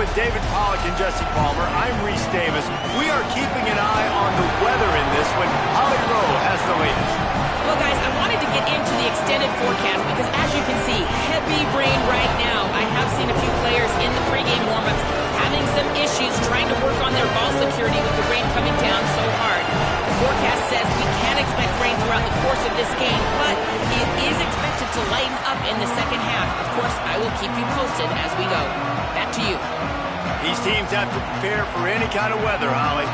with David Pollack and Jesse Palmer. I'm Reese Davis. We are keeping an eye on the weather in this one. Holly Rowe has the latest. Well, guys, I wanted to get into the extended forecast because, as you can see, heavy rain right now. I have seen a few players in the pregame warm-ups having some issues trying to work on their ball security with the rain coming down so hard. The forecast says we can expect rain throughout the course of this game, but it is expected to lighten up in the second half. Of course, I will keep you posted as we go. Back to you. These teams have to prepare for any kind of weather, Holly.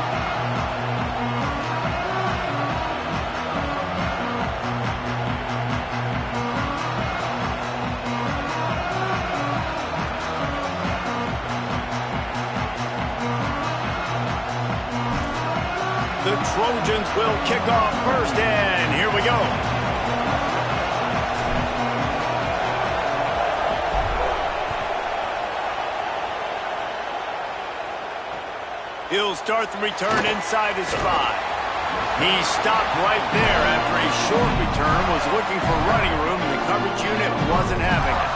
The Trojans will kick off first, and here we go. He'll start the return inside his 5. He stopped right there after a short return, was looking for running room, and the coverage unit wasn't having it.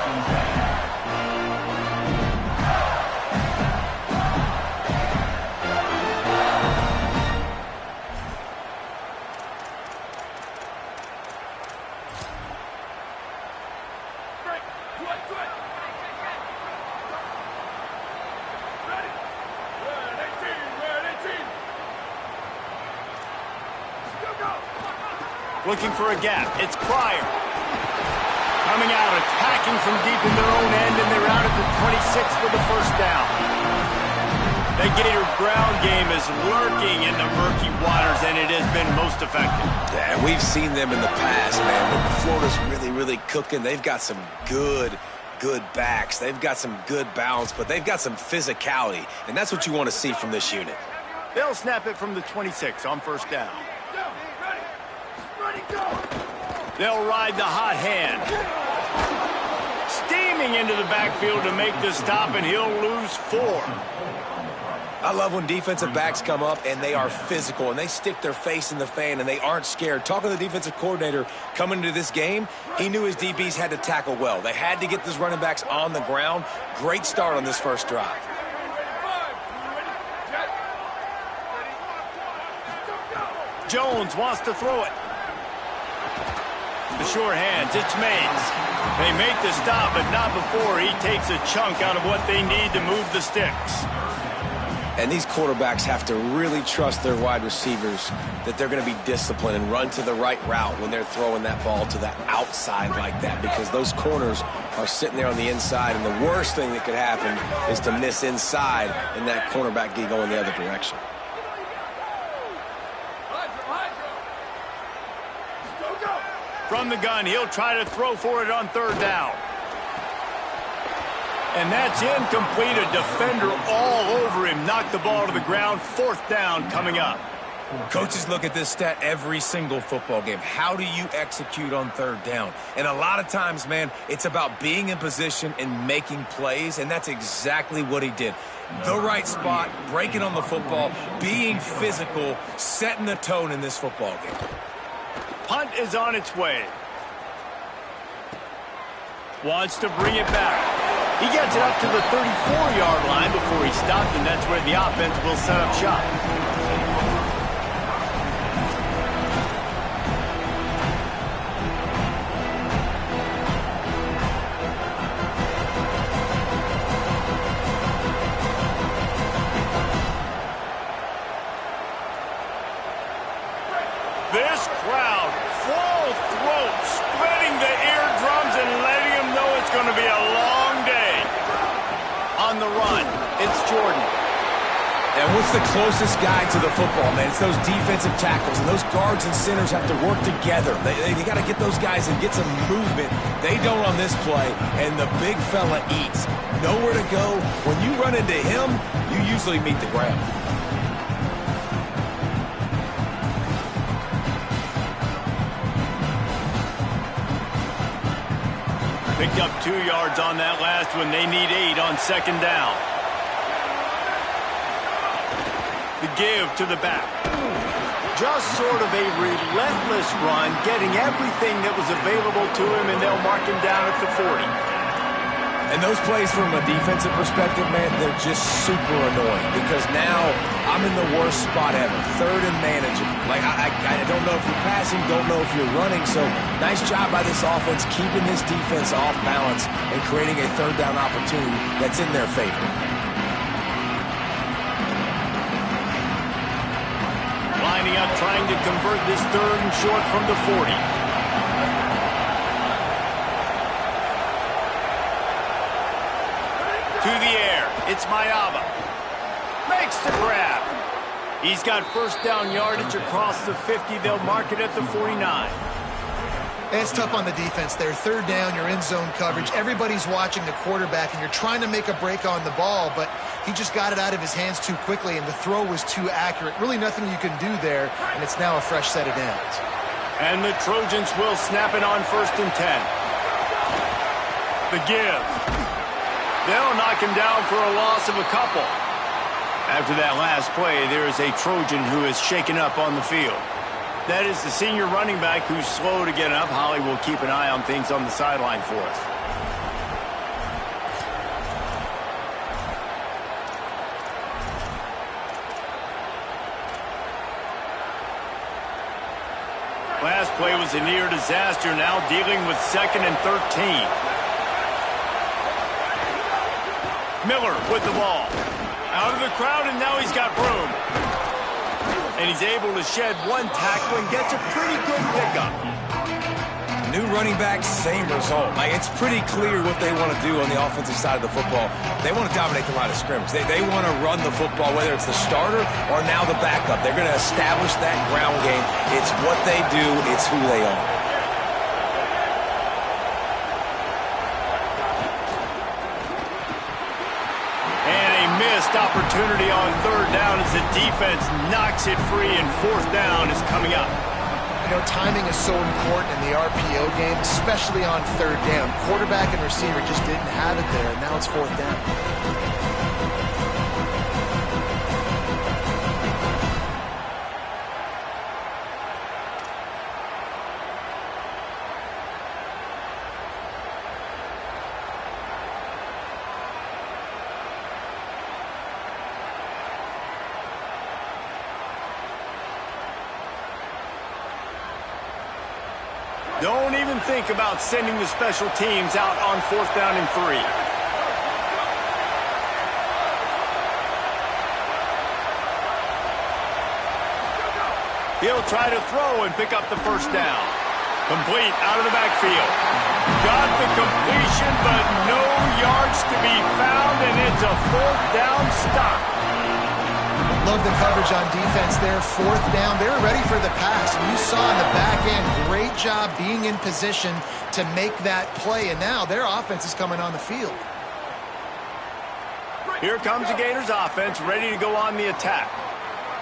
Looking for a gap. It's Pryor. Coming out, attacking from deep in their own end, and they're out at the 26 for the first down. The Gator ground game is lurking in the murky waters, and it has been most effective. Yeah, we've seen them in the past, man. But Florida's really cooking. They've got some good backs. They've got some good balance, but they've got some physicality, and that's what you want to see from this unit. They'll snap it from the 26 on first down. They'll ride the hot hand. Steaming into the backfield to make the stop, and he'll lose 4. I love when defensive backs come up and they are physical and they stick their face in the fan and they aren't scared. Talking to the defensive coordinator coming into this game, he knew his DBs had to tackle well. They had to get those running backs on the ground. Great start on this first drive. Jones wants to throw it. The short hands, it's Mays. They make the stop, but not before he takes a chunk out of what they need to move the sticks. And these quarterbacks have to really trust their wide receivers that they're going to be disciplined and run to the right route when they're throwing that ball to the outside like that, because those corners are sitting there on the inside, and the worst thing that could happen is to miss inside and that cornerback get going the other direction. From the gun, he'll try to throw for it on third down. And that's incomplete. A defender all over him. Knocked the ball to the ground. Fourth down coming up. Coaches look at this stat every single football game. How do you execute on third down? And a lot of times, man, it's about being in position and making plays, and that's exactly what he did. The right spot, breaking on the football, being physical, setting the tone in this football game. Punt is on its way. Wants to bring it back. He gets it up to the 34-yard line before he stopped, and that's where the offense will set up shop. This crowd, full throat, spreading the eardrums and letting them know it's going to be a long day. On the run, it's Jordan. And what's the closest guy to the football, man? It's those defensive tackles, and those guards and centers have to work together. They got to get those guys and get some movement. They don't on this play, and the big fella eats. Nowhere to go. When you run into him, you usually meet the ground. Picked up 2 yards on that last one. They need 8 on second down. The give to the back. Just sort of a relentless run, getting everything that was available to him, and they'll mark him down at the 40. And those plays from a defensive perspective, man, they're just super annoying because now I'm in the worst spot ever, third and manageable. Like, I don't know if you're passing, don't know if you're running, so nice job by this offense keeping this defense off balance and creating a third down opportunity that's in their favor. Lining up, trying to convert this third and short from the 40. To the air, it's Mayava. Makes the grab. He's got first down yardage across the 50. They'll mark it at the 49. It's tough on the defense there. Third down, you're in zone coverage. Everybody's watching the quarterback, and you're trying to make a break on the ball, but he just got it out of his hands too quickly, and the throw was too accurate. Really nothing you can do there, and it's now a fresh set of downs. And the Trojans will snap it on first and 10. The give. They'll knock him down for a loss of a couple. After that last play, there is a Trojan who is shaken up on the field. That is the senior running back who's slow to get up. Holly will keep an eye on things on the sideline for us. Last play was a near disaster, now dealing with 2nd and 13. Miller with the ball. Out of the crowd, and now he's got room. And he's able to shed one tackle and gets a pretty good pickup. New running back, same result. Like, it's pretty clear what they want to do on the offensive side of the football. They want to dominate the line of scrimmage. They want to run the football, whether it's the starter or now the backup. They're going to establish that ground game. It's what they do. It's who they are. Missed opportunity on third down as the defense knocks it free, and fourth down is coming up. You know, timing is so important in the RPO game, especially on third down. Quarterback and receiver just didn't have it there, and now it's fourth down. Don't even think about sending the special teams out on fourth down and 3. He'll try to throw and pick up the first down. Complete out of the backfield. Got the completion, but no yards to be found, and it's a fourth down stop. Love the coverage on defense there. Fourth down. They were ready for the pass. You saw in the back end, great job being in position to make that play. And now their offense is coming on the field. Here comes the Gators offense, ready to go on the attack.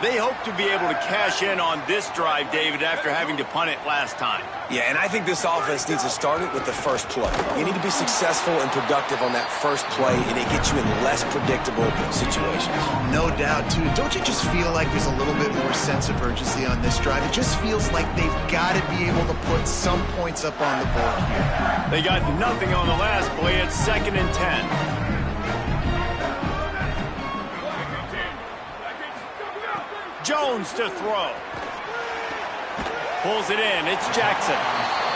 They hope to be able to cash in on this drive, David, after having to punt it last time. Yeah, and I think this offense needs to start it with the first play. You need to be successful and productive on that first play, and it gets you in less predictable situations. No doubt, too. Don't you just feel like there's a little bit more sense of urgency on this drive? It just feels like they've got to be able to put some points up on the board here. They got nothing on the last play. It's 2nd and 10. Jones to throw. Pulls it in. It's Jackson.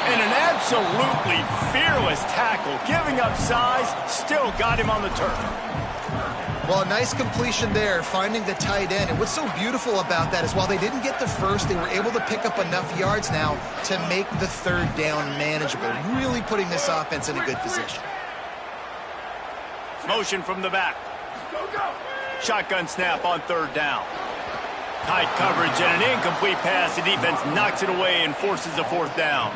And an absolutely fearless tackle. Giving up size. Still got him on the turf. Well, a nice completion there, finding the tight end. And what's so beautiful about that is while they didn't get the first, they were able to pick up enough yards now to make the third down manageable. Really putting this offense in a good position. Motion from the back. Shotgun snap on third down. Tight coverage and an incomplete pass. The defense knocks it away and forces a fourth down.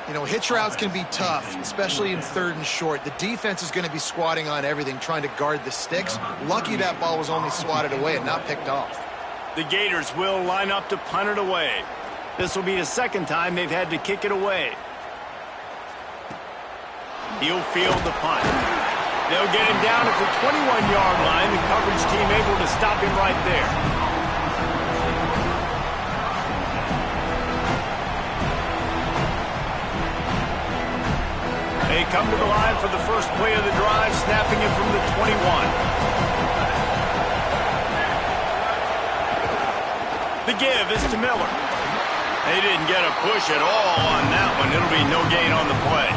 You know, hitch routes can be tough, especially in third and short. The defense is going to be squatting on everything, trying to guard the sticks. Lucky that ball was only swatted away and not picked off. The Gators will line up to punt it away. This will be the second time they've had to kick it away. He'll field the punt. They'll get him down at the 21-yard line. The coverage team able to stop him right there. They come to the line for the first play of the drive, snapping it from the 21. The give is to Miller. They didn't get a push at all on that one. It'll be no gain on the play.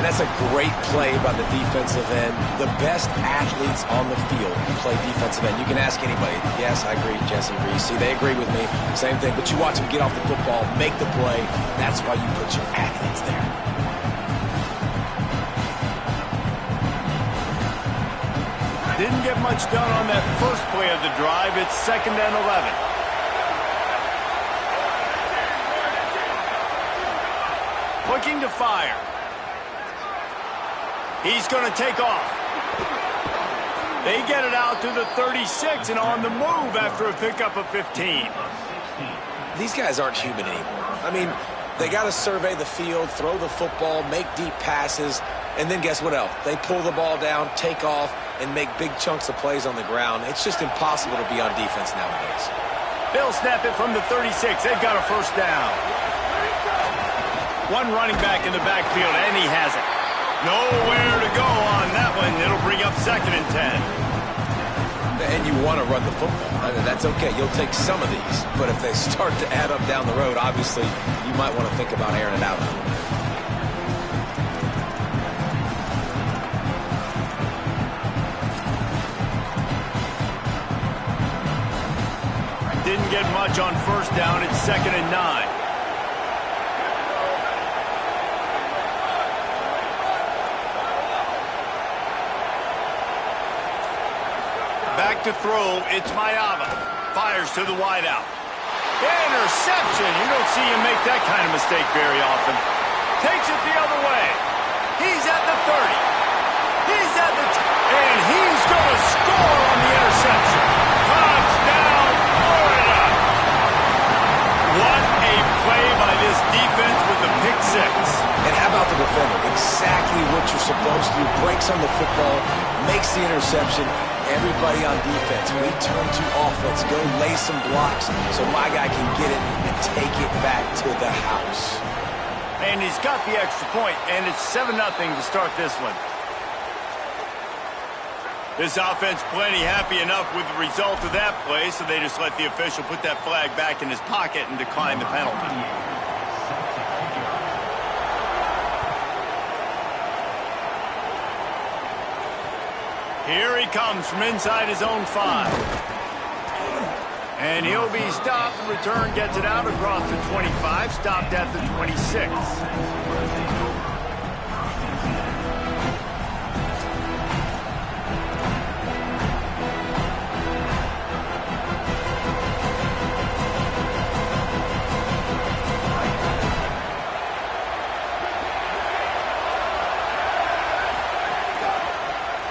And that's a great play by the defensive end. The best athletes on the field play defensive end. You can ask anybody. Yes, I agree, Jesse Reese. See, they agree with me. Same thing. But you watch them get off the football, make the play. That's why you put your athletes there. Didn't get much done on that first play of the drive. It's 2nd and 11. Looking to fire. He's going to take off. They get it out to the 36 and on the move after a pickup of 15. These guys aren't human anymore. I mean, they got to survey the field, throw the football, make deep passes, and then guess what else? They pull the ball down, take off, and make big chunks of plays on the ground. It's just impossible to be on defense nowadays. They'll snap it from the 36. They've got a first down. One running back in the backfield, and he has it. Nowhere to go on that one. It'll bring up 2nd and 10. And you want to run the football. I mean, that's okay. You'll take some of these. But if they start to add up down the road, obviously, you might want to think about airing it out a little bit. Didn't get much on first down. It's 2nd and 9. Back to throw, it's Mayava. Fires to the wideout. Interception. You don't see him make that kind of mistake very often. Takes it the other way. He's at the 30. He's at the... and he's going to score on the interception. Touchdown, Florida. What a play by this defense with the pick six. And how about the defender? Exactly what you're supposed to do. Breaks on the football, makes the interception. Everybody on defense, we turn to offense. Go lay some blocks so my guy can get it and take it back to the house. And he's got the extra point, and it's 7-0 to start this one. This offense plenty happy enough with the result of that play, so they just let the official put that flag back in his pocket and decline the penalty. Here he comes from inside his own 5. And he'll be stopped. The return gets it out across the 25, stopped at the 26.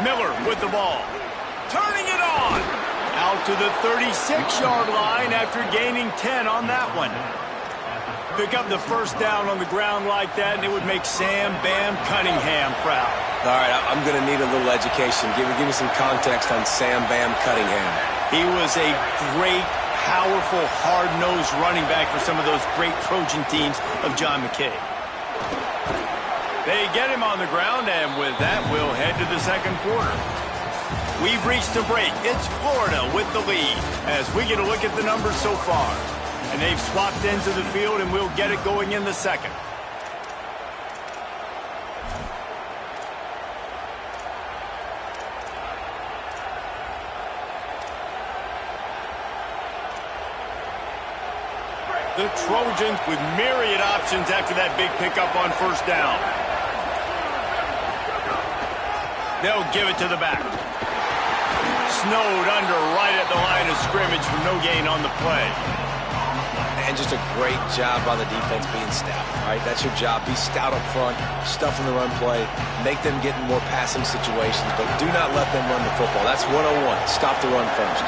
Miller with the ball. Turning it on. Out to the 36-yard line after gaining 10 on that one. Pick up the first down on the ground like that, and it would make Sam Bam Cunningham proud. All right, I'm going to need a little education. Give me some context on Sam Bam Cunningham. He was a great, powerful, hard-nosed running back for some of those great Trojan teams of John McKay. They get him on the ground, and with that, we'll head to the second quarter. We've reached the break. It's Florida with the lead as we get a look at the numbers so far. And they've swapped ends of the field, and we'll get it going in the second. The Trojans with myriad options after that big pickup on first down. They'll give it to the back. Snowed under right at the line of scrimmage for no gain on the play. And just a great job by the defense being stout, all right? That's your job. Be stout up front, stuff in the run play, make them get in more passing situations, but do not let them run the football. That's 101. Stop the run first.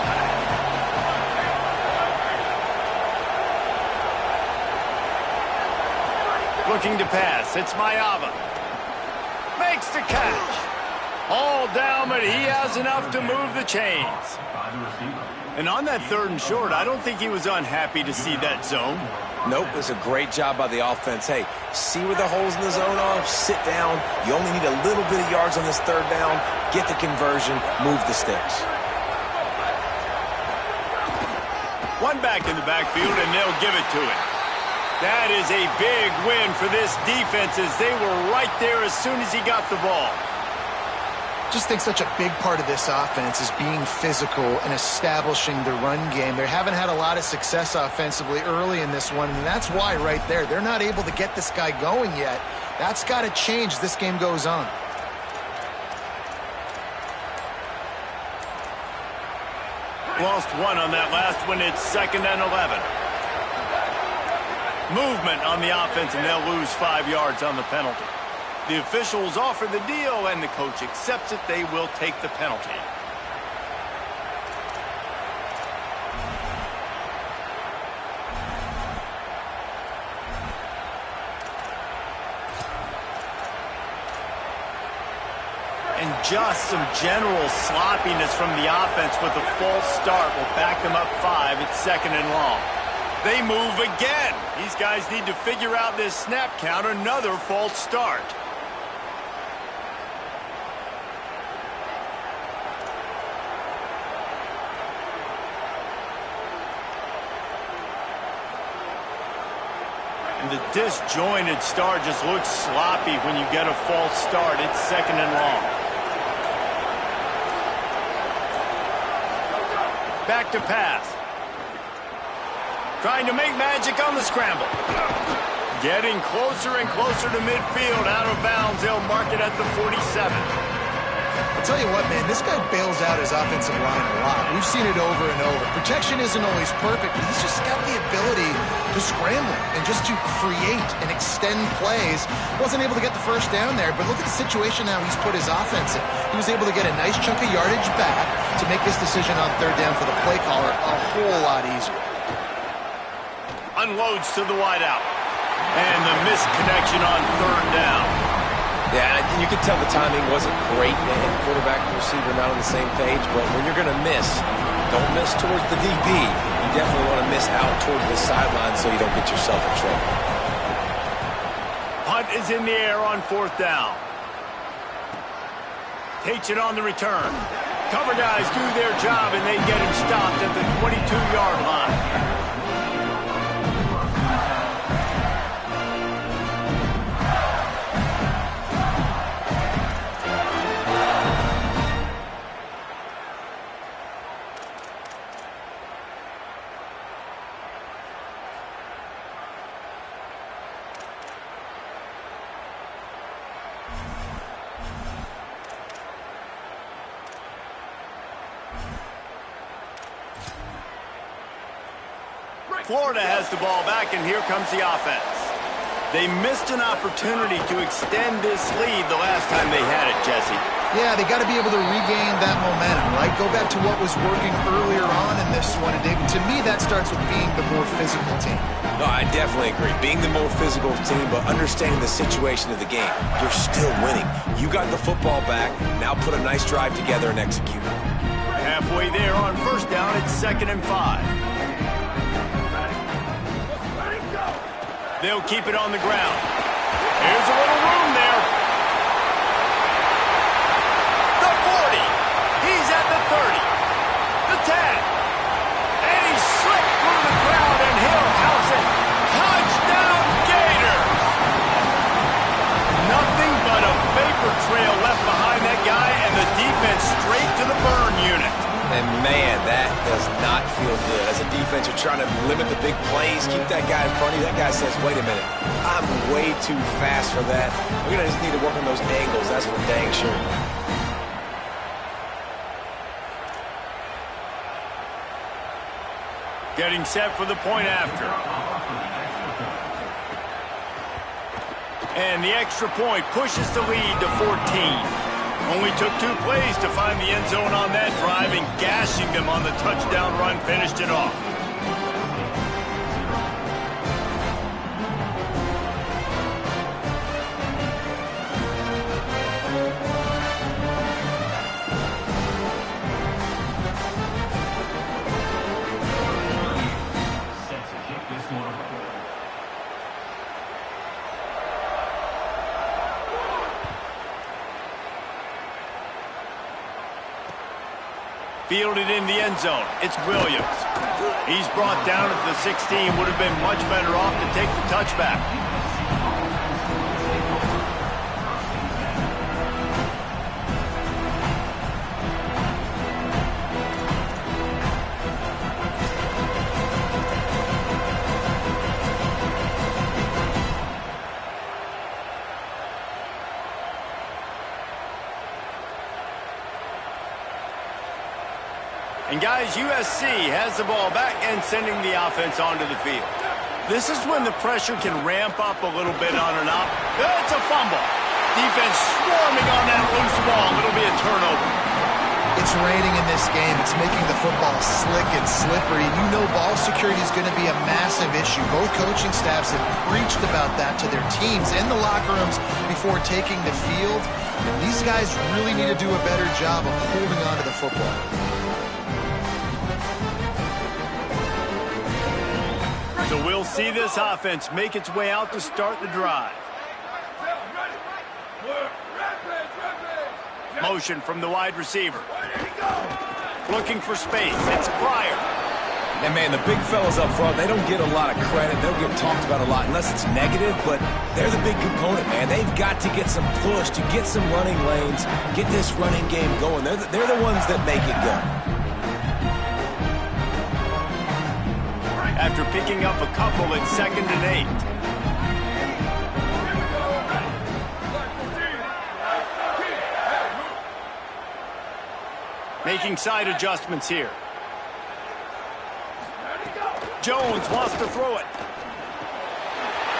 Looking to pass. It's Mayava. Makes the catch. All down, but he has enough to move the chains. And on that 3rd and short, I don't think he was unhappy to see that zone. Nope, it was a great job by the offense. Hey, see where the holes in the zone are? Sit down. You only need a little bit of yards on this 3rd down. Get the conversion. Move the sticks. One back in the backfield, and they'll give it to him. That is a big win for this defense as they were right there as soon as he got the ball. Just think such a big part of this offense is being physical and establishing the run game. They haven't had a lot of success offensively early in this one, and that's why right there. They're not able to get this guy going yet. That's got to change as this game goes on. Lost one on that last one. It's 2nd and 11. Movement on the offense, and they'll lose 5 yards on the penalty. The officials offer the deal, and the coach accepts it. They will take the penalty. And just some general sloppiness from the offense with a false start will back them up 5. It's 2nd and long. They move again. These guys need to figure out this snap count. Another false start. And the disjointed start just looks sloppy when you get a false start. It's 2nd and long. Back to pass. Trying to make magic on the scramble. Getting closer and closer to midfield. Out of bounds. They'll mark it at the 47. I'll tell you what, man, this guy bails out his offensive line a lot. We've seen it over and over. Protection isn't always perfect, but he's just got the ability to scramble and just to create and extend plays. Wasn't able to get the 1st down there, but look at the situation now he's put his offense in. He was able to get a nice chunk of yardage back to make this decision on 3rd down for the play caller a whole lot easier. Unloads to the wideout. And the missed connection on 3rd down. Yeah, and you can tell the timing wasn't great, and quarterback and receiver not on the same page, but when you're going to miss, don't miss towards the DB. You definitely want to miss out towards the sideline so you don't get yourself in trouble. Punt is in the air on 4th down. Takes it on the return. Cover guys do their job, and they get him stopped at the 22-yard line. Florida has the ball back, and here comes the offense. They missed an opportunity to extend this lead the last time they had it, Jesse. Yeah, they got to be able to regain that momentum, right? Go back to what was working earlier on in this one. And, David, to me, that starts with being the more physical team. No, I definitely agree. Being the more physical team, but understanding the situation of the game. You're still winning. You got the football back. Now put a nice drive together and execute. Halfway there on 1st down, it's 2nd and 5. They'll keep it on the ground. Here's a little room there. The 40. He's at the 30. The 10. And he slipped through the crowd, and he'll house it. Touchdown, Gators! Nothing but a vapor trail left behind that guy, and the defense straight to the burn unit. And, man, that does not feel good. As a defense, you're trying to limit the big plays, keep that guy in front of you. That guy says, wait a minute, I'm way too fast for that. We're going to just need to work on those angles. That's for dang sure. Getting set for the point after. And the extra point pushes the lead to 14. Only took 2 plays to find the end zone on that drive, and gashing them on the touchdown run finished it off. fielded in the end zone. It's Williams. He's brought down at the 16. Would have been much better off to take the touchback. And guys, USC has the ball back and sending the offense onto the field. This is when the pressure can ramp up a little bit on and up. It's a fumble. Defense swarming on that loose ball. It'll be a turnover. It's raining in this game. It's making the football slick and slippery. You know ball security is going to be a massive issue. Both coaching staffs have preached about that to their teams in the locker rooms before taking the field. And these guys really need to do a better job of holding on to the football. So we'll see this offense make its way out to start the drive. Motion from the wide receiver. Looking for space. It's Pryor. And, man, the big fellas up front, they don't get a lot of credit. They don't get talked about a lot unless it's negative, but they're the big component, man. They've got to get some push to get some running lanes, get this running game going. They're the ones that make it go. After picking up a couple at 2nd and 8. Making side adjustments here. Jones wants to throw it.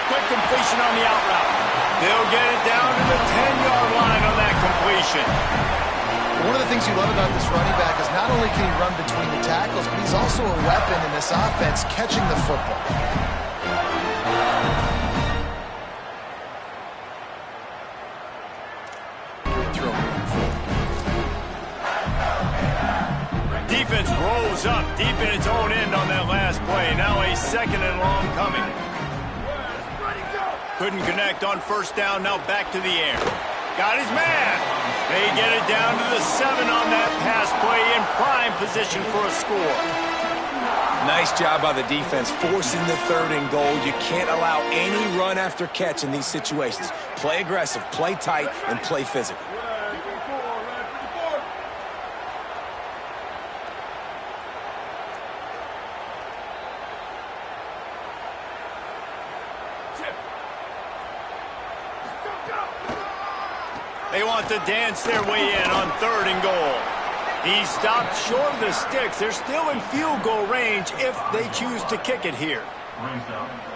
Quick completion on the out route. They'll get it down to the 10-yard line on that completion. One of the things you love about this running back is not only can he run between the tackles, but he's also a weapon in this offense catching the football. Defense rolls up deep in its own end on that last play. Now a 2nd and long coming. Couldn't connect on 1st down. Now back to the air. Got his man. They get it down to the 7 on that pass play in prime position for a score. Nice job by the defense forcing the 3rd and goal. You can't allow any run after catch in these situations. Play aggressive, play tight, and play physical. They want to dance their way in on 3rd and goal. He stopped short of the sticks. They're still in field goal range if they choose to kick it here.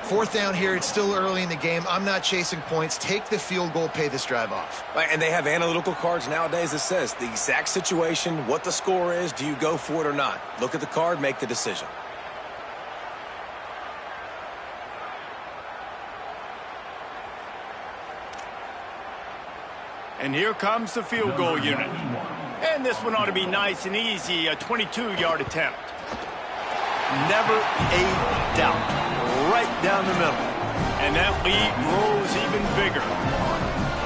4th down here. It's still early in the game. I'm not chasing points. Take the field goal, pay this drive off. And they have analytical cards nowadays that says the exact situation, what the score is, do you go for it or not? Look at the card, make the decision. And here comes the field goal unit. And this one ought to be nice and easy, a 22-yard attempt. Never a doubt. Right down the middle. And that lead grows even bigger.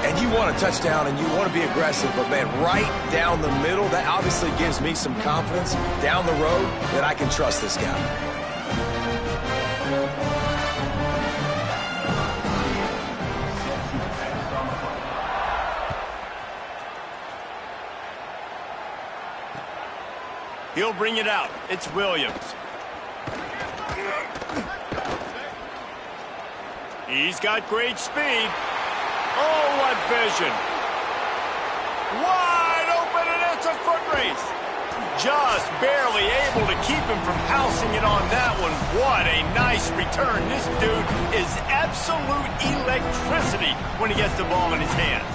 And you want a touchdown and you want to be aggressive, but, man, right down the middle, that obviously gives me some confidence down the road that I can trust this guy. He'll bring it out. It's Williams. He's got great speed. Oh, what vision. Wide open, and it's a foot race. Just barely able to keep him from housing it on that one. What a nice return. This dude is absolute electricity when he gets the ball in his hands.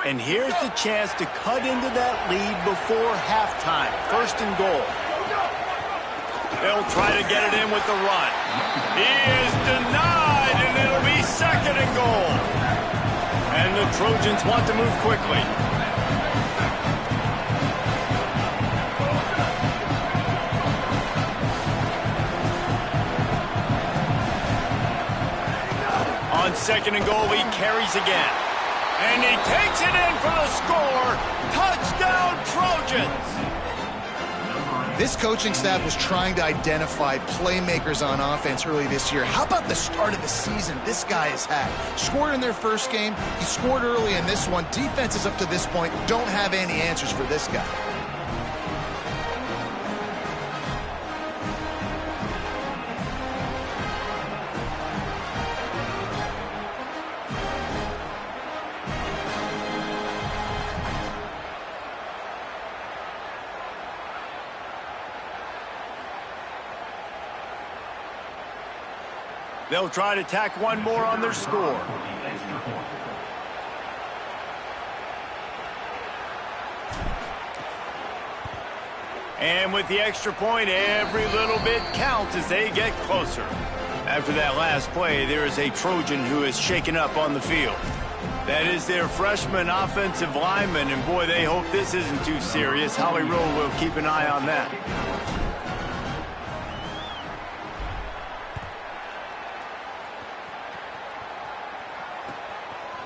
And here's the chance to cut into that lead before halftime. 1st and goal. They'll try to get it in with the run. He is denied, and it'll be 2nd and goal. And the Trojans want to move quickly. 2nd and goal, he carries again. And he takes it in for the score. Touchdown, Trojans! This coaching staff was trying to identify playmakers on offense early this year. How about the start of the season this guy has had? Scored in their first game. He scored early in this one. Defenses up to this point don't have any answers for this guy. They'll try to tack one more on their score. And with the extra point, every little bit counts as they get closer. After that last play, there is a Trojan who is shaken up on the field. That is their freshman offensive lineman, and boy, they hope this isn't too serious. Howie Rowe will keep an eye on that.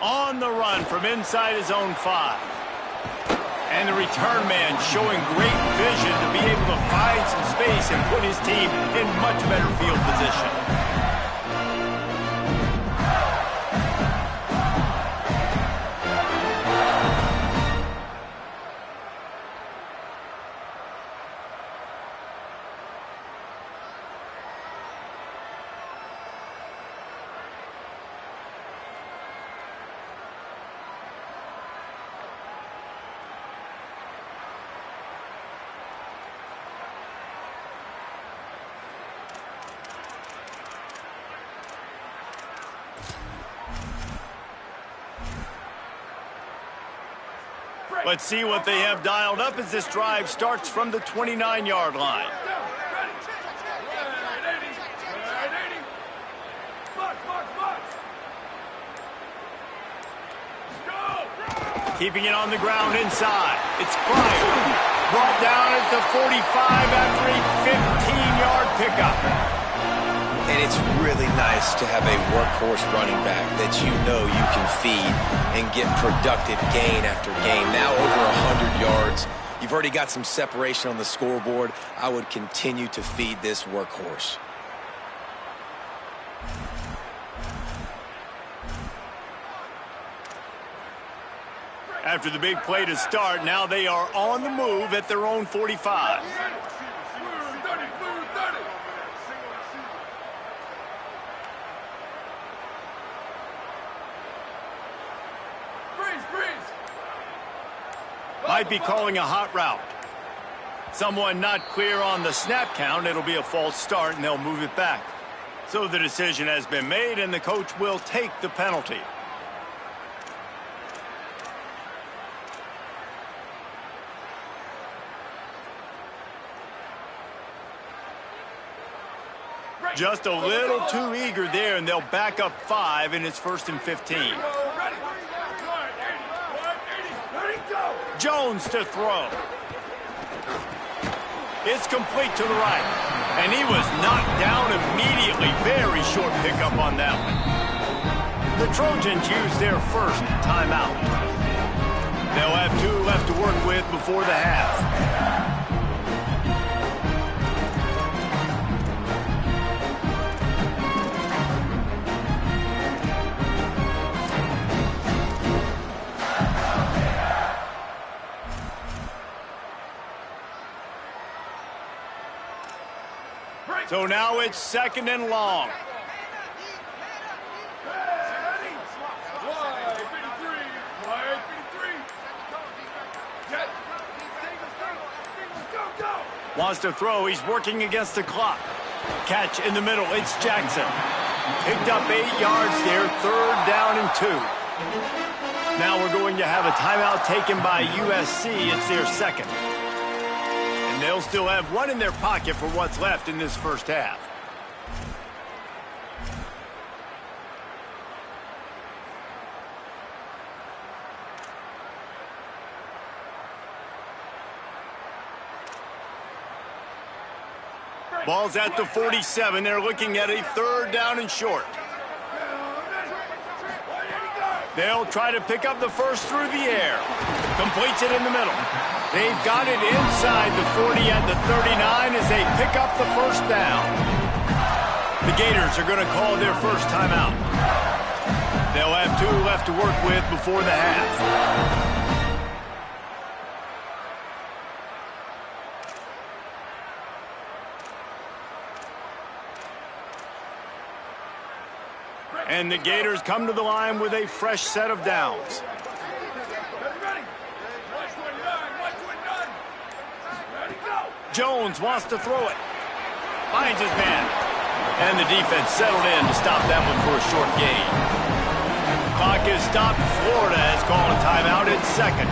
On the run from inside his own 5. And the return man showing great vision to be able to find some space and put his team in much better field position. Let's see what they have dialed up as this drive starts from the 29-yard line. Keeping it on the ground inside. It's Pryor. Brought down at the 45 after a 15-yard pickup. And it's really nice to have a workhorse running back that you know you can feed and get productive gain after gain. Now over 100 yards. You've already got some separation on the scoreboard. I would continue to feed this workhorse. After the big play to start, now they are on the move at their own 45. Might be calling a hot route. Someone not clear on the snap count. It'll be a false start, and they'll move it back. So the decision has been made, and the coach will take the penalty. Just a little too eager there, and they'll back up 5, and it's 1st and 15. Jones to throw. It's complete to the right. And he was knocked down immediately. Very short pickup on that one. The Trojans use their first timeout. They'll have 2 left to work with before the half. So now it's 2nd and long. Wants to throw. He's working against the clock. Catch in the middle. It's Jackson. Picked up 8 yards there. 3rd down and 2. Now we're going to have a timeout taken by USC. It's their 2nd. They'll still have 1 in their pocket for what's left in this first half. Ball's at the 47. They're looking at a 3rd down and short. They'll try to pick up the first through the air. Completes it in the middle. They've got it inside the 40 at the 39 as they pick up the first down. The Gators are going to call their first timeout. They'll have 2 left to work with before the half. And the Gators come to the line with a fresh set of downs. Jones wants to throw it. Finds his man. And the defense settled in to stop that one for a short gain. Clock is stopped. Florida has called a timeout at second.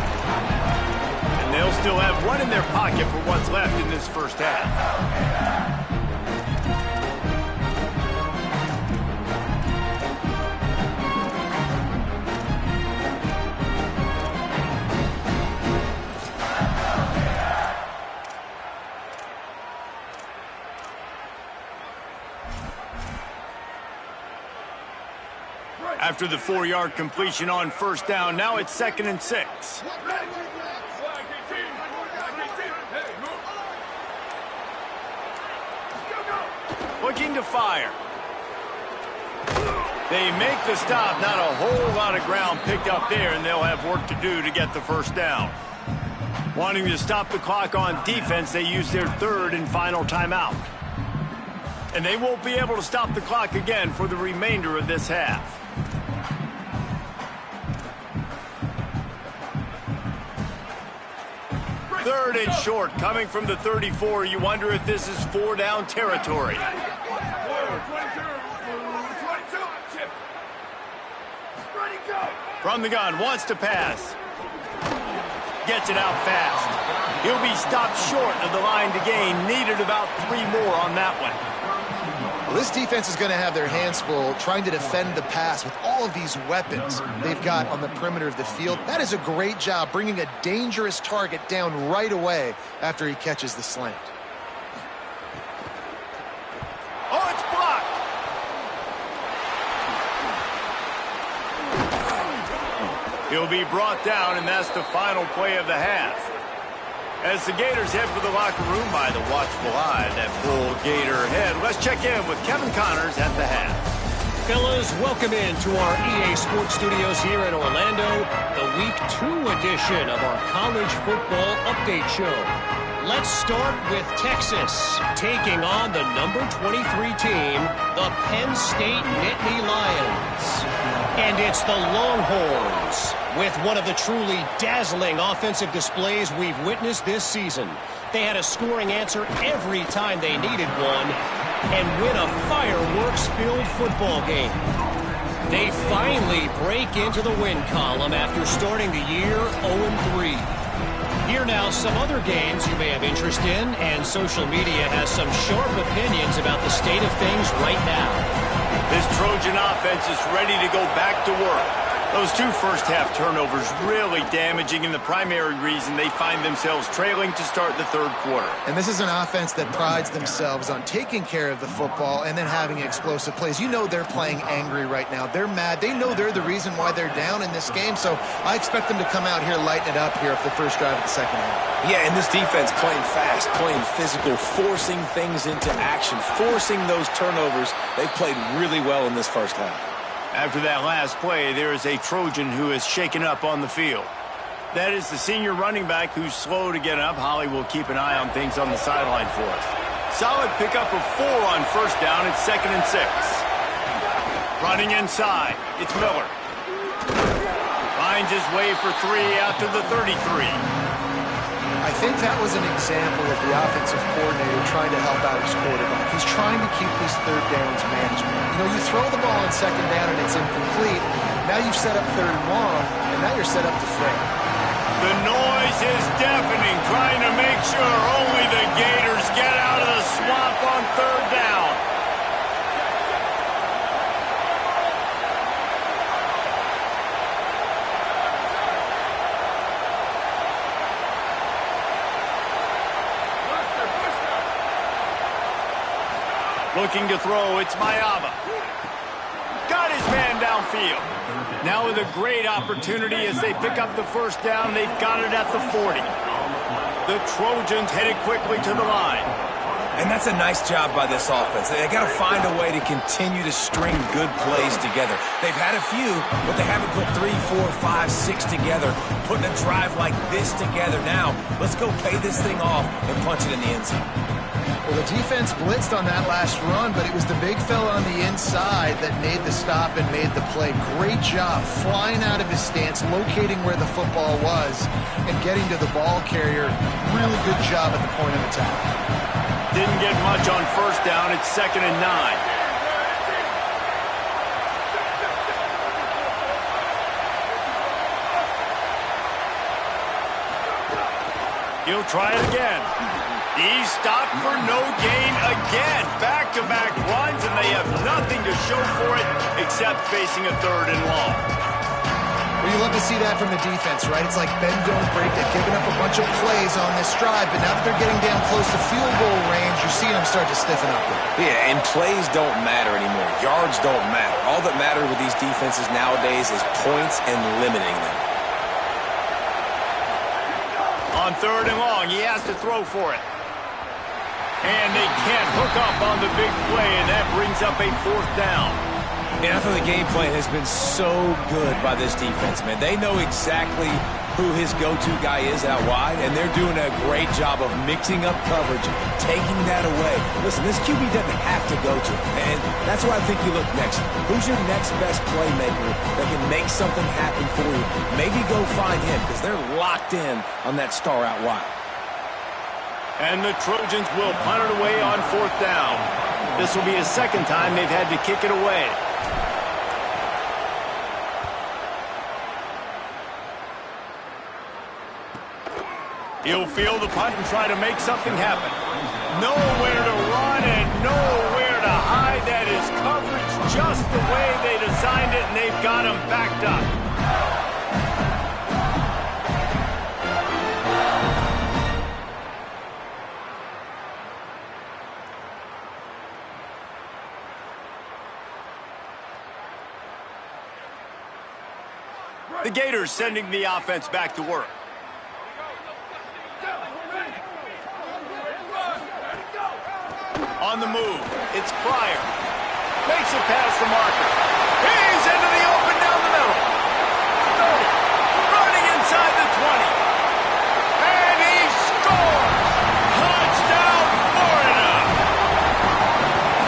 And they'll still have one in their pocket for what's left in this first half. After the 4-yard completion on first down, now it's 2nd and 6. Looking to fire. They make the stop. Not a whole lot of ground picked up there, and they'll have work to do to get the first down. Wanting to stop the clock on defense, they use their 3rd and final timeout. And they won't be able to stop the clock again for the remainder of this half. 3rd and short, coming from the 34. You wonder if this is 4-down territory. From the gun, wants to pass. Gets it out fast. He'll be stopped short of the line to gain. Needed about 3 more on that one. Well, this defense is going to have their hands full trying to defend the pass with all of these weapons they've got on the perimeter of the field. That is a great job bringing a dangerous target down right away after he catches the slant. Oh, it's blocked. He'll be brought down, and that's the final play of the half. As the Gators head for the locker room by the watchful eye, that full Gator head. Let's check in with Kevin Connors at the half. Fellas, welcome in to our EA Sports Studios here in Orlando, the Week 2 edition of our College Football Update Show. Let's start with Texas, taking on the number 23 team, the Penn State Nittany Lions. And it's the Longhorns, with one of the truly dazzling offensive displays we've witnessed this season. They had a scoring answer every time they needed one and win a fireworks-filled football game. They finally break into the win column after starting the year 0-3. Here now some other games you may have interest in, and social media has some sharp opinions about the state of things right now. This Trojan offense is ready to go back to work. Those 2 first-half turnovers really damaging, and the primary reason they find themselves trailing to start the 3rd quarter. And this is an offense that prides themselves on taking care of the football and then having explosive plays. You know they're playing angry right now. They're mad. They know they're the reason why they're down in this game, so I expect them to come out here, lighten it up here for the first drive of the second half. Yeah, and this defense playing fast, playing physical, forcing things into action, forcing those turnovers. They've played really well in this first half. After that last play, there is a Trojan who is shaken up on the field. That is the senior running back who's slow to get up. Holly will keep an eye on things on the sideline for us. Solid pickup of 4 on first down. It's 2nd and 6. Running inside. It's Miller. Finds his way for 3 out to the 33. I think that was an example of the offensive coordinator trying to help out his quarterback. He's trying to keep these 3rd downs manageable. You know, you throw the ball on 2nd down and it's incomplete. Now you've set up 3rd and long, and now you're set up to fail. The noise is deafening, trying to make sure only the Gators get out of the swamp on 3rd down. Looking to throw, it's Mayava. Got his man down downfield. Now with a great opportunity as they pick up the first down. They've got it at the 40. The Trojans headed quickly to the line. And that's a nice job by this offense. They got to find a way to continue to string good plays together. They've had a few, but they haven't put 3, 4, 5, 6 together. Putting a drive like this together now, let's go pay this thing off and punch it in the end zone. Well, the defense blitzed on that last run, but it was the big fella on the inside that made the stop and made the play. Great job flying out of his stance, locating where the football was, and getting to the ball carrier. Really good job at the point of attack. Didn't get much on first down. It's 2nd and 9. He'll try it again. He's stopped for no gain again. Back-to-back runs, and they have nothing to show for it except facing a 3rd and long. Well, you love to see that from the defense, right? It's like bend, don't break. They've given up a bunch of plays on this drive, but now that they're getting down close to field goal range, you're seeing them start to stiffen up. Yeah, and plays don't matter anymore. Yards don't matter. All that matters with these defenses nowadays is points and limiting them. On 3rd and long, he has to throw for it. And they can't hook up on the big play, and that brings up a 4th down. And I thought the game plan has been so good by this defense, man. They know exactly who his go-to guy is out wide, and they're doing a great job of mixing up coverage, taking that away. Listen, this QB doesn't have to go to him, and that's why I think you look next. Who's your next best playmaker that can make something happen for you? Maybe go find him, because they're locked in on that star out wide. And the Trojans will punt it away on 4th down. This will be his 2nd time they've had to kick it away. He'll field the punt and try to make something happen. Nowhere to run and nowhere to hide. That is coverage just the way they designed it, and they've got him backed up. The Gators sending the offense back to work. On the move, it's Pryor. Makes it past the marker. He's into the open down the middle. 30. Running inside the 20. And he scores! Touchdown, Florida!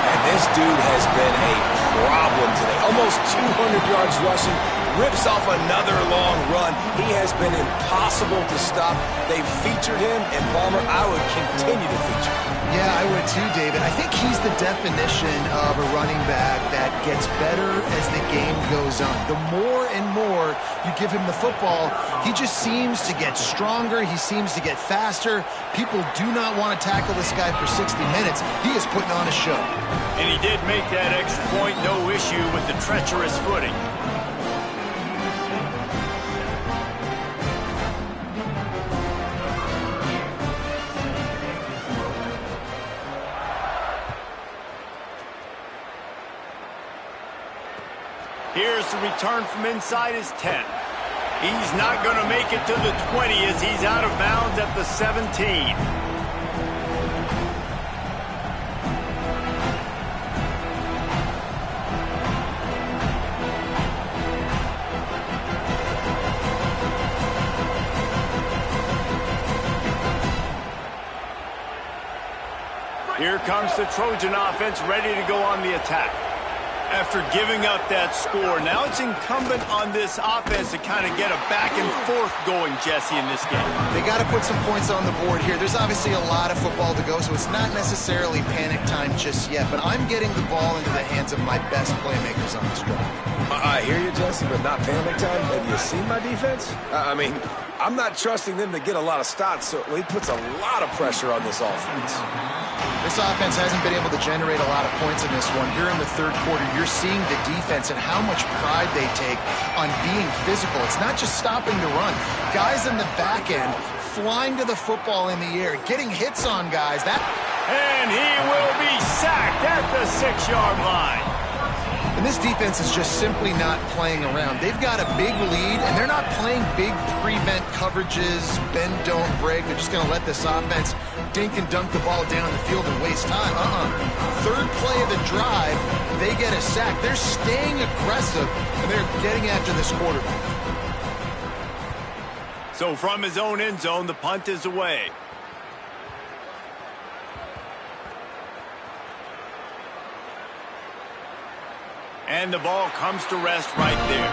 And this dude has been a problem today. Almost 200 yards rushing. Rips off another long run. He has been impossible to stop. They've featured him, and Palmer, I would continue to feature him. Yeah, I would too, David. I think he's the definition of a running back that gets better as the game goes on. The more and more you give him the football, he just seems to get stronger. He seems to get faster. People do not want to tackle this guy for 60 minutes. He is putting on a show. And he did make that extra point, no issue with the treacherous footing. Here's the return from inside his 10. He's not going to make it to the 20 as he's out of bounds at the 17. Here comes the Trojan offense ready to go on the attack. After giving up that score, now it's incumbent on this offense to kind of get a back and forth going, Jesse, in this game. They got to put some points on the board here. There's obviously a lot of football to go, so it's not necessarily panic time just yet, but I'm getting the ball into the hands of my best playmakers on this drive. I hear you, Jesse, but not panic time. Have you seen my defense? I mean, I'm not trusting them to get a lot of stops, so he puts a lot of pressure on this offense. This offense hasn't been able to generate a lot of points in this one. Here in the third quarter, you're seeing the defense and how much pride they take on being physical. It's not just stopping the run. Guys in the back end flying to the football in the air, getting hits on guys. And he will be sacked at the 6-yard line. And this defense is just simply not playing around. They've got a big lead, and they're not playing big prevent coverages, bend, don't break. They're just going to let this offense dink and dunk the ball down the field and waste time. Third play of the drive, they get a sack. They're staying aggressive, and they're getting after this quarterback. So from his own end zone, the punt is away. And the ball comes to rest right there.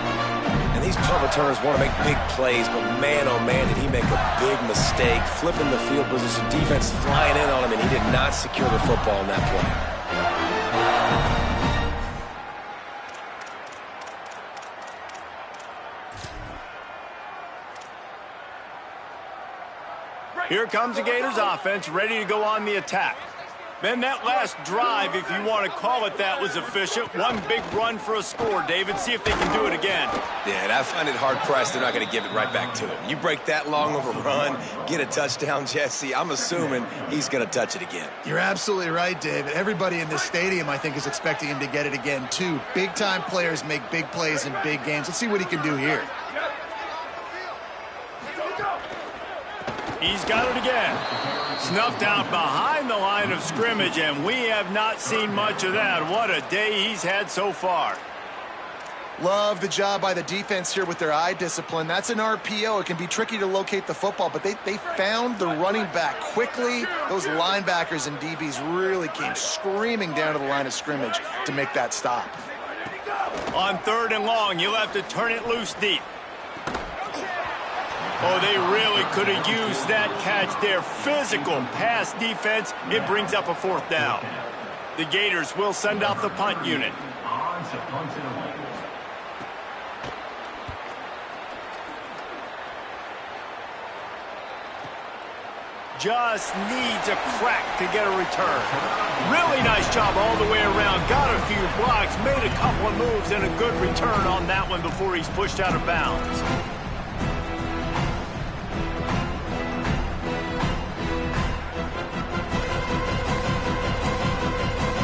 And these punt returners want to make big plays, but man, oh man, did he make a big mistake. Flipping the field position, defense flying in on him, and he did not secure the football in that play. Here comes the Gators offense, ready to go on the attack. Then that last drive, if you want to call it that, was efficient. One big run for a score, David. See if they can do it again. Yeah, and I find it hard-pressed they're not going to give it right back to him. You break that long of a run, get a touchdown, Jesse, I'm assuming he's going to touch it again. You're absolutely right, David. Everybody in this stadium, I think, is expecting him to get it again, too. Big-time players make big plays in big games. Let's see what he can do here. He's got it again. Snuffed out behind the line of scrimmage, and we have not seen much of that. What a day he's had so far. Love the job by the defense here with their eye discipline. That's an RPO. It can be tricky to locate the football, but they found the running back quickly. Those linebackers and DBs really came screaming down to the line of scrimmage to make that stop. On 3rd and long, you'll have to turn it loose deep. Oh, they really could have used that catch there. Physical pass defense. It brings up a 4th down. The Gators will send out the punt unit. Just needs a crack to get a return. Really nice job all the way around. Got a few blocks, made a couple of moves, and a good return on that one before he's pushed out of bounds.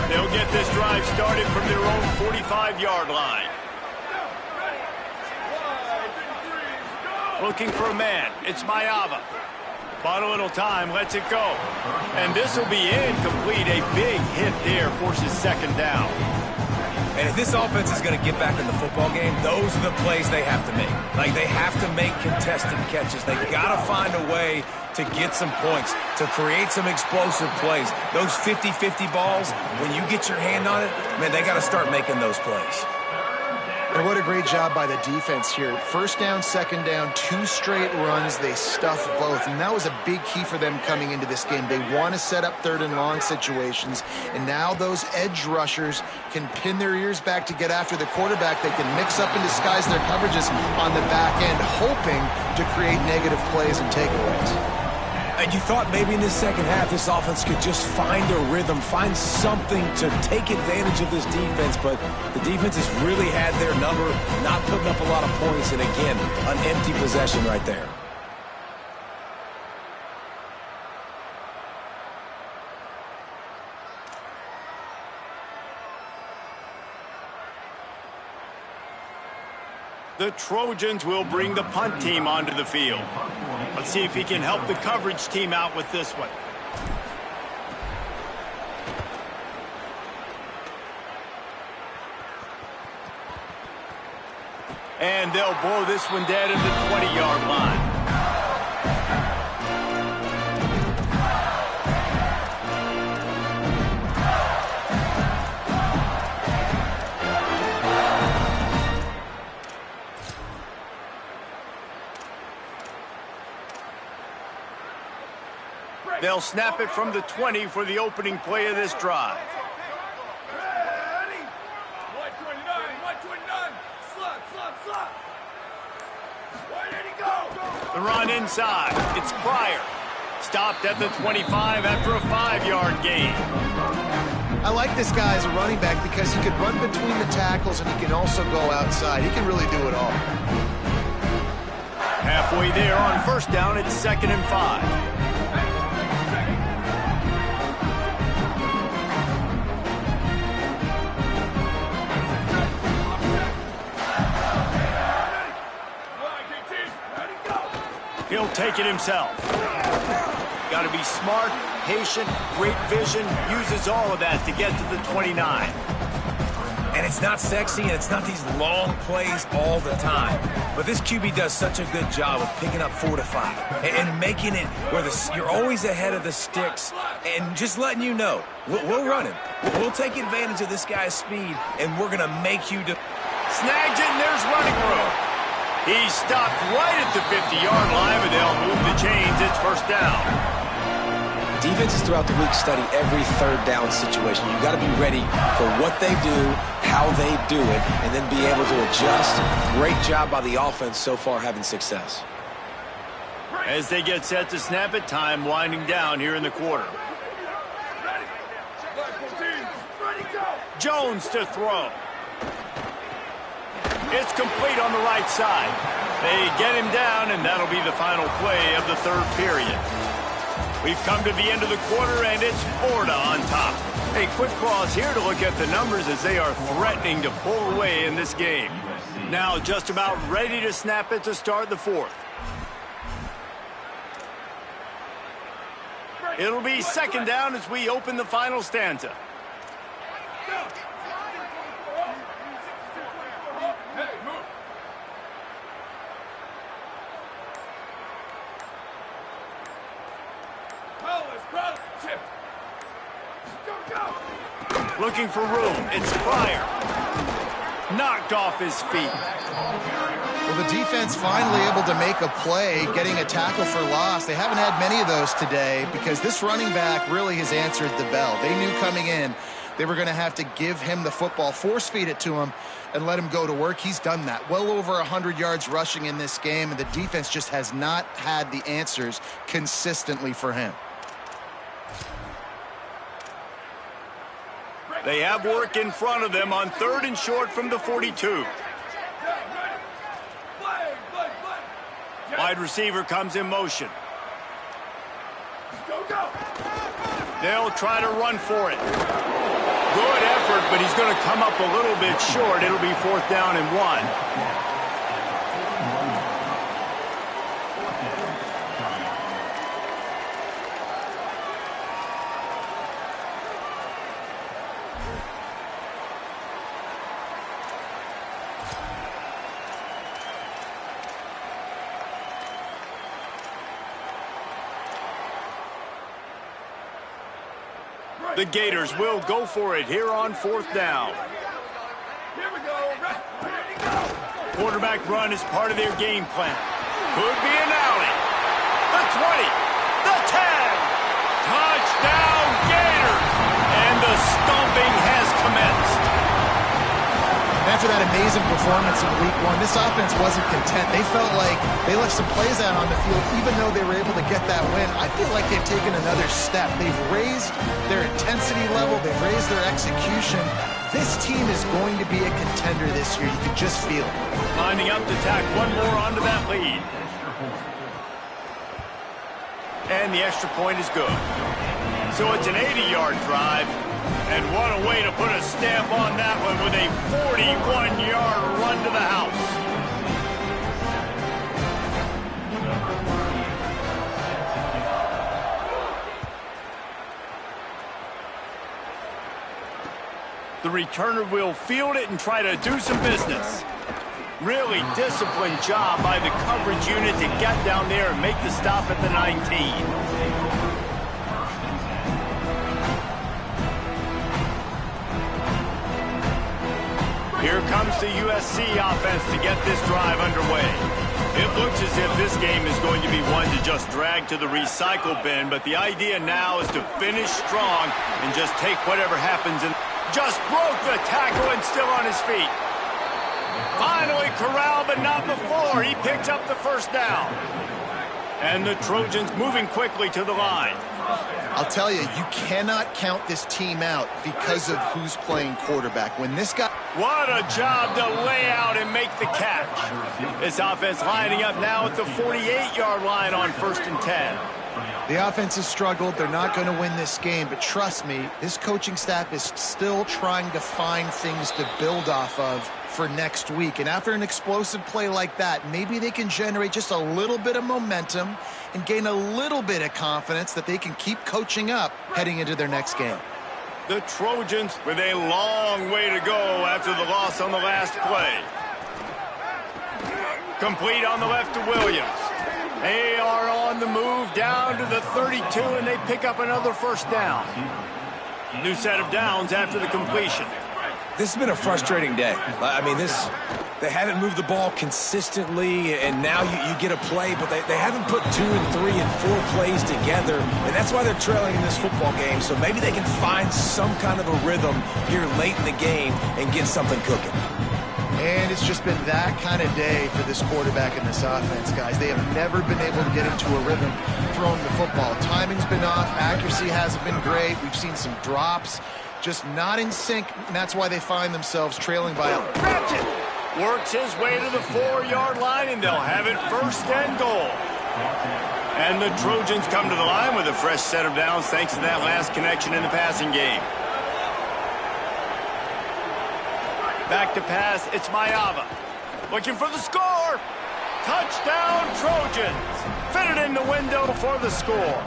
They'll get this drive started from their own 45-yard line. Looking for a man. It's Mayava. Bought a little time, lets it go. And this will be incomplete. A big hit there, forces 2nd down. And if this offense is going to get back in the football game, those are the plays they have to make. Like, they have to make contested catches. They've got to find a way to get some points, to create some explosive plays. Those 50-50 balls, when you get your hand on it, man, they got to start making those plays. And what a great job by the defense here. 1st down, 2nd down, 2 straight runs. They stuffed both, and that was a big key for them coming into this game. They want to set up 3rd and long situations, and now those edge rushers can pin their ears back to get after the quarterback. They can mix up and disguise their coverages on the back end, hoping to create negative plays and takeaways. And you thought maybe in this second half this offense could just find a rhythm, find something to take advantage of this defense, but the defense has really had their number, not putting up a lot of points, and again, an empty possession right there. The Trojans will bring the punt team onto the field. Let's see if he can help the coverage team out with this one. And they'll blow this one dead at the 20-yard line. They'll snap it from the 20 for the opening play of this drive. Ready? 129, slot. Where did he go? The run inside. It's Pryor. Stopped at the 25 after a 5-yard gain. I like this guy as a running back because he can run between the tackles and he can also go outside. He can really do it all. Halfway there on 1st down, it's 2nd and 5. take it himself. Got to be smart, patient, great vision, uses all of that to get to the 29. And it's not sexy, and it's not these long plays all the time. But this QB does such a good job of picking up 4 to 5 and making it where you're always ahead of the sticks and just letting you know, we'll run him. We'll take advantage of this guy's speed, and we're going to make you... Snags it, and there's running room. He's stopped right at the 50-yard line, but they'll move the chains. It's first down. Defenses throughout the week study every third down situation. You've got to be ready for what they do, how they do it, and then be able to adjust. Great job by the offense so far having success. As they get set to snap it, time winding down here in the quarter. Jones to throw. It's complete on the right side. They get him down, and that'll be the final play of the third period. We've come to the end of the quarter, and it's Florida on top. A quick pause here to look at the numbers as they are threatening to pull away in this game. Now just about ready to snap it to start the fourth. It'll be second down as we open the final stanza. Looking for room. It's Pryor. Knocked off his feet. Well, the defense finally able to make a play, getting a tackle for loss. They haven't had many of those today because this running back really has answered the bell. They knew coming in they were going to have to give him the football, force feed it to him, and let him go to work. He's done that. Well over 100 yards rushing in this game, and the defense just has not had the answers consistently for him. They have work in front of them on third and short from the 42. Wide receiver comes in motion. They'll try to run for it. Good effort, but he's going to come up a little bit short. It'll be fourth down and 1. The Gators will go for it here on fourth down. Here we go. Ready to go. Quarterback run is part of their game plan. Could be an outing. The 20. The 10. Touchdown Gators. And the stomping has commenced. After that amazing performance in Week 1, this offense wasn't content. They felt like they left some plays out on the field, even though they were able to get that win. I feel like they've taken another step. They've raised their intensity level. They've raised their execution. This team is going to be a contender this year. You can just feel it. Lining up to tack one more onto that lead. And the extra point is good. So it's an 80-yard drive. And what a way to put a stamp on that one with a 41-yard run to the house. The returner will field it and try to do some business. Really disciplined job by the coverage unit to get down there and make the stop at the 19. Here comes the USC offense to get this drive underway. It looks as if this game is going to be one to just drag to the recycle bin, but the idea now is to finish strong and just take whatever happens. And just broke the tackle and still on his feet. Finally corralled, but not before. He picks up the first down. And the Trojans moving quickly to the line. I'll tell you, you cannot count this team out because of who's playing quarterback. When this guy... What a job to lay out and make the catch. This offense lining up now at the 48-yard line on 1st and 10. The offense has struggled. They're not going to win this game, but trust me, this coaching staff is still trying to find things to build off of for next week. And after an explosive play like that, maybe they can generate just a little bit of momentum and gain a little bit of confidence that they can keep coaching up heading into their next game. The Trojans with a long way to go after the loss on the last play. Complete on the left to Williams. They are on the move down to the 32, and they pick up another first down. New set of downs after the completion. This has been a frustrating day. I mean, they haven't moved the ball consistently, and now you get a play, but they haven't put 2 and 3 and 4 plays together, and that's why they're trailing in this football game. So maybe they can find some kind of a rhythm here late in the game and get something cooking. And it's just been that kind of day for this quarterback and this offense, guys. They have never been able to get into a rhythm throwing the football. Timing's been off. Accuracy hasn't been great. We've seen some drops. Just not in sync, and that's why they find themselves trailing by a... Grabs it! Works his way to the 4-yard line, and they'll have it first and goal. And the Trojans come to the line with a fresh set of downs thanks to that last connection in the passing game. Back to pass, it's Mayava. Looking for the score. Touchdown, Trojans. Fitted in the window for the score.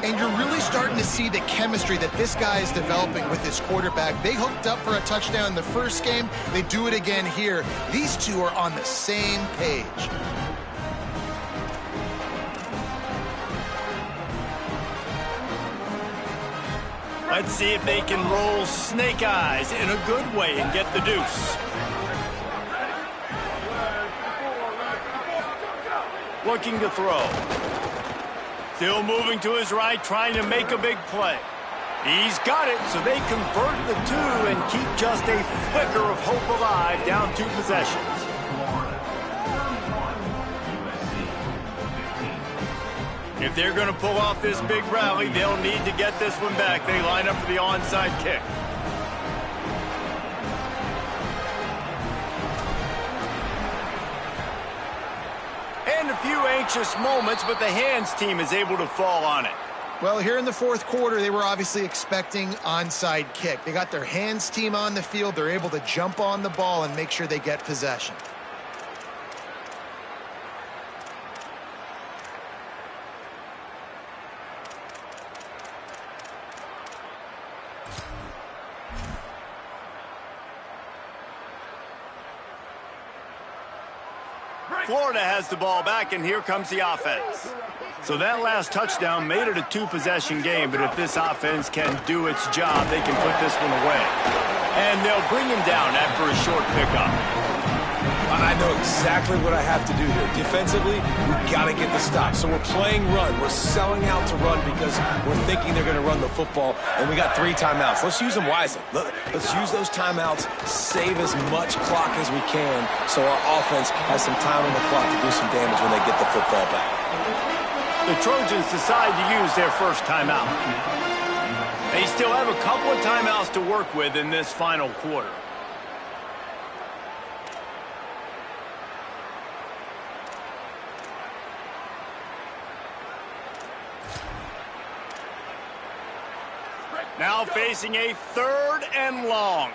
And you're really starting to see the chemistry that this guy is developing with his quarterback. They hooked up for a touchdown in the first game. They do it again here. These two are on the same page. Let's see if they can roll snake eyes in a good way and get the deuce. Looking to throw. Still moving to his right, trying to make a big play. He's got it, so they convert the 2 and keep just a flicker of hope alive down 2 possessions. If they're going to pull off this big rally, they'll need to get this one back. They line up for the onside kick. And a few anxious moments, but the hands team is able to fall on it. Well, here in the fourth quarter, they were obviously expecting onside kick. They got their hands team on the field. They're able to jump on the ball and make sure they get possession. Florida has the ball back, and here comes the offense. So that last touchdown made it a 2-possession game, but if this offense can do its job, they can put this one away. And they'll bring him down after a short pickup. I know exactly what I have to do here. Defensively, we've got to get the stop. So we're playing run. We're selling out to run because we're thinking they're going to run the football, and we got 3 timeouts. Let's use them wisely. Let's use those timeouts, save as much clock as we can so our offense has some time on the clock to do some damage when they get the football back. The Trojans decide to use their first timeout. They still have a couple of timeouts to work with in this final quarter. Now facing a 3rd and long.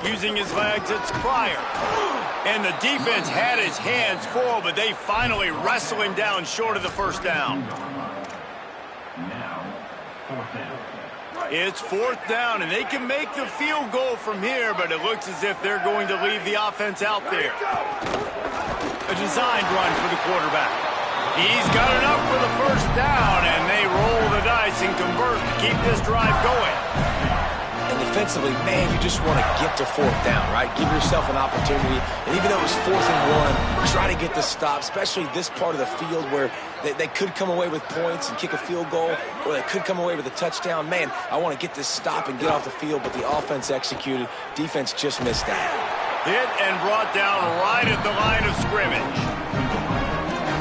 Using his legs, it's Pryor. And the defense had his hands full, but they finally wrestle him down short of the first down. It's 4th down, and they can make the field goal from here, but it looks as if they're going to leave the offense out there. A designed run for the quarterback. He's got enough for the first down, and they roll the dice and convert to keep this drive going. And defensively, man, you just want to get to 4th down, right? Give yourself an opportunity. And even though it was 4th and 1, try to get the stop, especially this part of the field where they could come away with points and kick a field goal, or they could come away with a touchdown. Man, I want to get this stop and get off the field, but the offense executed. Defense just missed out. Hit and brought down right at the line of scrimmage.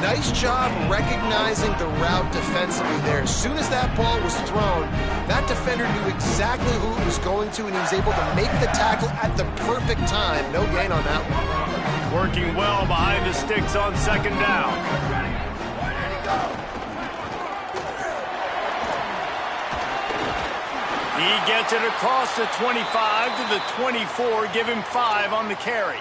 Nice job recognizing the route defensively there. As soon as that ball was thrown, that defender knew exactly who it was going to, and he was able to make the tackle at the perfect time. No gain on that one. Working well behind the sticks on 2nd down. He gets it across the 25 to the 24. Give him 5 on the carry.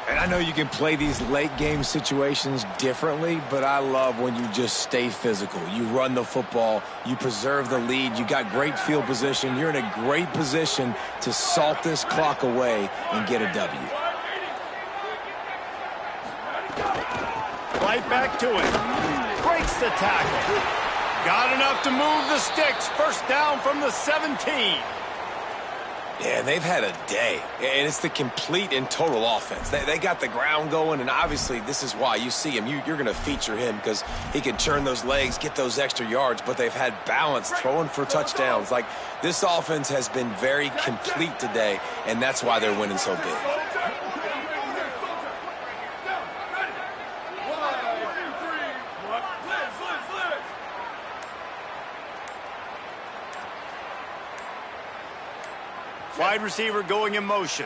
And I know you can play these late game situations differently, but I love when you just stay physical. You run the football, you preserve the lead, you got great field position. You're in a great position to salt this clock away and get a W. Right back to it. Breaks the tackle. Got enough to move the sticks. First down from the 17. Yeah, they've had a day, and it's the complete and total offense. They got the ground going, and obviously this is why you see him. You're going to feature him because he can turn those legs, get those extra yards, but they've had balance throwing for touchdowns. Like, this offense has been very complete today, and that's why they're winning so big. Wide receiver going in motion.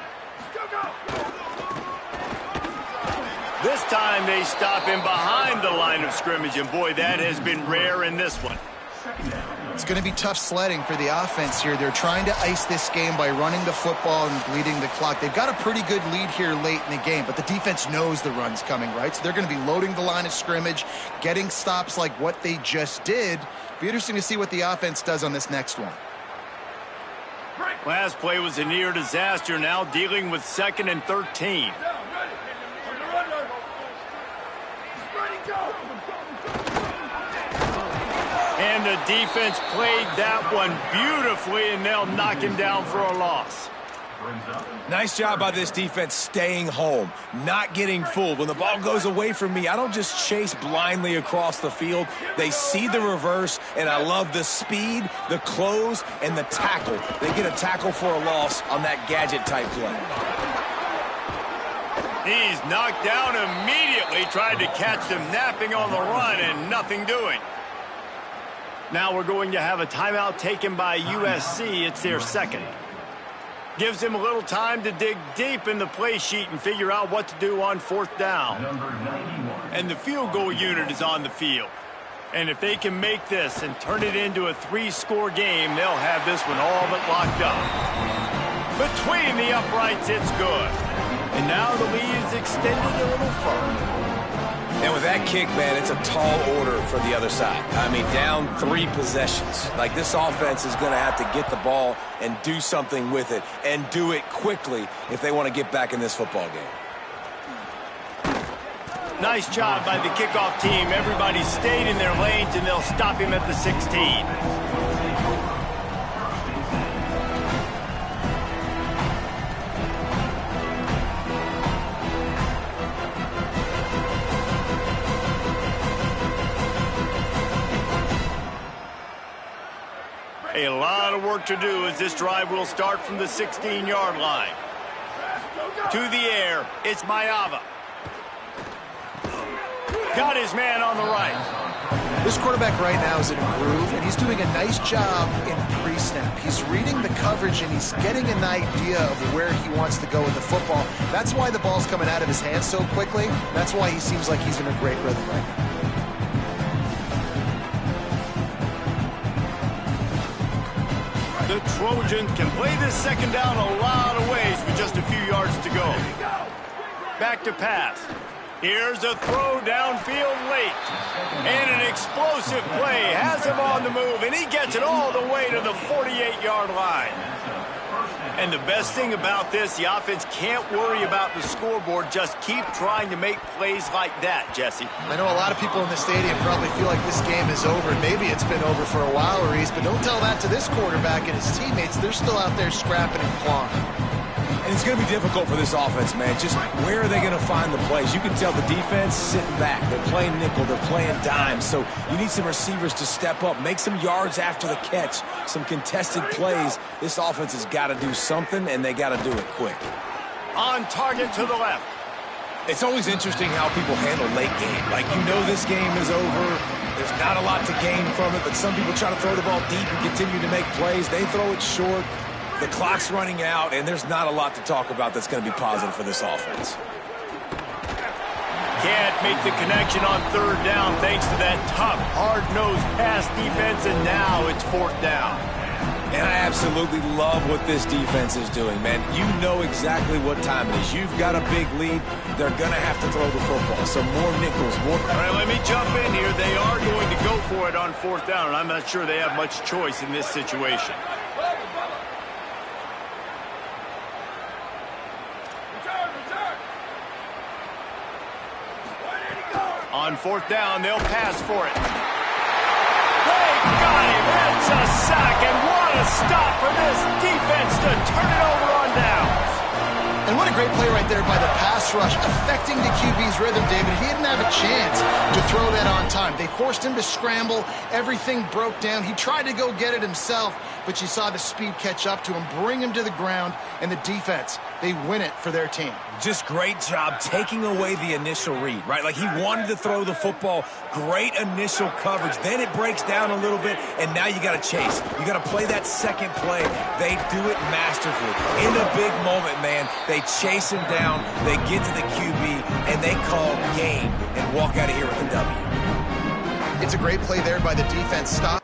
This time they stop him behind the line of scrimmage, and boy, that has been rare in this one. It's going to be tough sledding for the offense here. They're trying to ice this game by running the football and bleeding the clock. They've got a pretty good lead here late in the game, but the defense knows the run's coming, right? So they're going to be loading the line of scrimmage, getting stops like what they just did. Be interesting to see what the offense does on this next one. Last play was a near disaster, now dealing with 2nd and 13. And the defense played that one beautifully, and they'll knock him down for a loss. Nice job by this defense staying home, not getting fooled. When the ball goes away from me, I don't just chase blindly across the field. They see the reverse, and I love the speed, the close, and the tackle. They get a tackle for a loss on that gadget-type play. He's knocked down immediately, tried to catch them napping on the run, and nothing doing. Now we're going to have a timeout taken by USC. It's their second. Gives him a little time to dig deep in the play sheet and figure out what to do on 4th down. And the field goal unit is on the field. And if they can make this and turn it into a 3-score game, they'll have this one all but locked up. Between the uprights, it's good. And now the lead is extended a little further. And with that kick, man, it's a tall order for the other side. I mean, down 3 possessions. Like, this offense is going to have to get the ball and do something with it, and do it quickly if they want to get back in this football game. Nice job by the kickoff team. Everybody stayed in their lanes, and they'll stop him at the 16. A lot of work to do as this drive will start from the 16-yard line. To the air, it's Mayava. Got his man on the right. This quarterback right now is in a groove, and he's doing a nice job in pre-snap. He's reading the coverage, and he's getting an idea of where he wants to go with the football. That's why the ball's coming out of his hands so quickly. That's why he seems like he's in a great rhythm right now. The Trojans can play this second down a lot of ways with just a few yards to go. Back to pass. Here's a throw downfield late. And an explosive play has him on the move, and he gets it all the way to the 48-yard line. And the best thing about this, the offense can't worry about the scoreboard. Just keep trying to make plays like that, Jesse. I know a lot of people in the stadium probably feel like this game is over. Maybe it's been over for a while, Reese, but don't tell that to this quarterback and his teammates. They're still out there scrapping and clawing. And it's going to be difficult for this offense, man. Just where are they going to find the plays? You can tell the defense sitting back. They're playing nickel. They're playing dime. So you need some receivers to step up, make some yards after the catch, some contested plays. This offense has got to do something, and they got to do it quick. On target to the left. It's always interesting how people handle late game. Like, you know this game is over. There's not a lot to gain from it, but some people try to throw the ball deep and continue to make plays. They throw it short. The clock's running out, and there's not a lot to talk about that's going to be positive for this offense. Can't make the connection on 3rd down thanks to that tough, hard-nosed pass defense, and now it's 4th down. And I absolutely love what this defense is doing, man. You know exactly what time it is. You've got a big lead. They're going to have to throw the football. So more nickels, more... All right, let me jump in here. They are going to go for it on 4th down, and I'm not sure they have much choice in this situation. On 4th down, they'll pass for it. They got him. It's a sack, and what a stop for this defense to turn it over on downs. And what a great play right there by the pass rush, affecting the QB's rhythm, David. He didn't have a chance to throw that on time. They forced him to scramble. Everything broke down. He tried to go get it himself, but you saw the speed catch up to him, bring him to the ground, and the defense, they win it for their team. Just great job taking away the initial read, right? Like he wanted to throw the football. Great initial coverage. Then it breaks down a little bit, and now you got to chase. You got to play that second play. They do it masterfully. In a big moment, man, they chase him down, they get to the QB, and they call game and walk out of here with a W. It's a great play there by the defense. Stop.